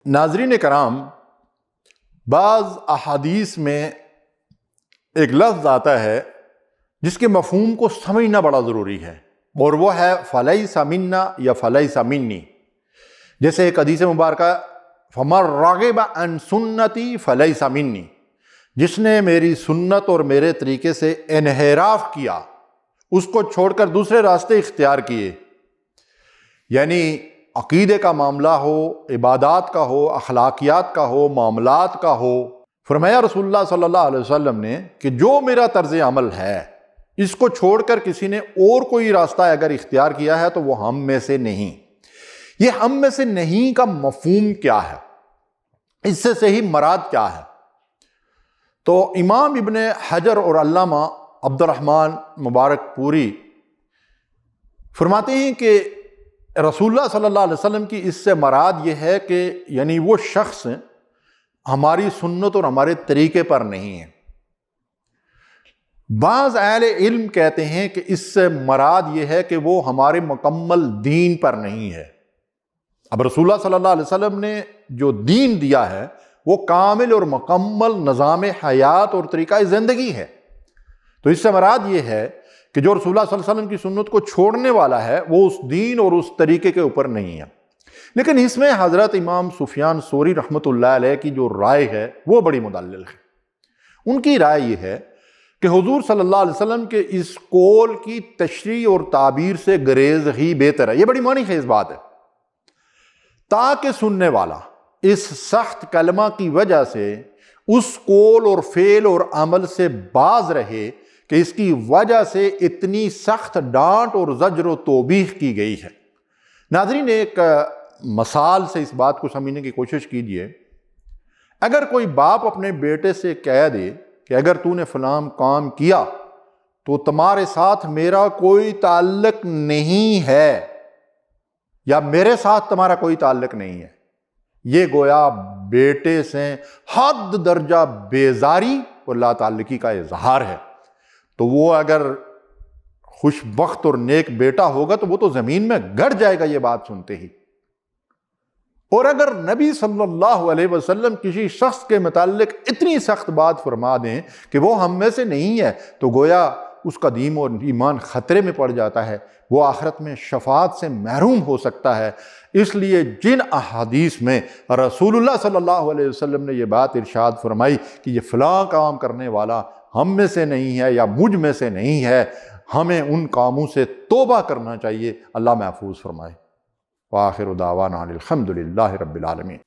ناظرین کرام، بعض احادیث میں ایک لفظ آتا ہے جس کے مفہوم کو سمجھنا بڑا ضروری ہے، اور وہ ہے فلیس منا یا فلیس منی۔ جیسے ایک حدیث مبارکہ فمن رغب عن سنتی فلیس منی، جس نے میری سنت اور میرے طریقے سے انحراف کیا، اس کو چھوڑ کر دوسرے راستے اختیار کیے، یعنی عقیدے کا معاملہ ہو، عبادات کا ہو، اخلاقیات کا ہو، معاملات کا ہو، فرمایا رسول اللہ صلی اللہ علیہ وسلم نے کہ جو میرا طرز عمل ہے اس کو چھوڑ کر کسی نے اور کوئی راستہ اگر اختیار کیا ہے تو وہ ہم میں سے نہیں۔ یہ ہم میں سے نہیں کا مفہوم کیا ہے، اس سے صحیح مراد کیا ہے؟ تو امام ابن حجر اور علامہ عبد الرحمن مبارک پوری فرماتے ہیں کہ رسول اللہ صلی اللہ علیہ وسلم کی اس سے مراد یہ ہے کہ یعنی وہ شخص ہماری سنت اور ہمارے طریقے پر نہیں ہے۔ بعض اہل علم کہتے ہیں کہ اس سے مراد یہ ہے کہ وہ ہمارے مکمل دین پر نہیں ہے۔ اب رسول اللہ صلی اللہ علیہ وسلم نے جو دین دیا ہے وہ کامل اور مکمل نظام حیات اور طریقہ زندگی ہے، تو اس سے مراد یہ ہے کہ جو رسول اللہ صلی اللہ علیہ وسلم کی سنت کو چھوڑنے والا ہے وہ اس دین اور اس طریقے کے اوپر نہیں ہے۔ لیکن اس میں حضرت امام سفیان ثوری رحمۃ اللہ علیہ کی جو رائے ہے وہ بڑی مدلل ہے۔ ان کی رائے یہ ہے کہ حضور صلی اللہ علیہ وسلم کے اس قول کی تشریح اور تعبیر سے گریز ہی بہتر ہے۔ یہ بڑی معنی خیز بات ہے، تاکہ سننے والا اس سخت کلمہ کی وجہ سے اس قول اور فعل اور عمل سے باز رہے کہ اس کی وجہ سے اتنی سخت ڈانٹ اور زجر و توبیخ کی گئی ہے۔ ناظرین، ایک مثال سے اس بات کو سمجھنے کی کوشش کیجئے۔ اگر کوئی باپ اپنے بیٹے سے کہہ دے کہ اگر تو نے فلاں کام کیا تو تمہارے ساتھ میرا کوئی تعلق نہیں ہے، یا میرے ساتھ تمہارا کوئی تعلق نہیں ہے، یہ گویا بیٹے سے حد درجہ بیزاری اور لا تعلقی کا اظہار ہے۔ تو وہ اگر خوش بخت اور نیک بیٹا ہوگا تو وہ تو زمین میں گڑ جائے گا یہ بات سنتے ہی۔ اور اگر نبی صلی اللہ علیہ وسلم کسی شخص کے متعلق اتنی سخت بات فرما دیں کہ وہ ہم میں سے نہیں ہے تو گویا اس کا دین اور ایمان خطرے میں پڑ جاتا ہے، وہ آخرت میں شفاعت سے محروم ہو سکتا ہے۔ اس لیے جن احادیث میں رسول اللہ صلی اللہ علیہ وسلم نے یہ بات ارشاد فرمائی کہ یہ فلاں کام کرنے والا ہم میں سے نہیں ہے یا مجھ میں سے نہیں ہے، ہمیں ان کاموں سے توبہ کرنا چاہیے۔ اللہ محفوظ فرمائے۔ وآخر دعوانا الحمد للہ رب العالمین۔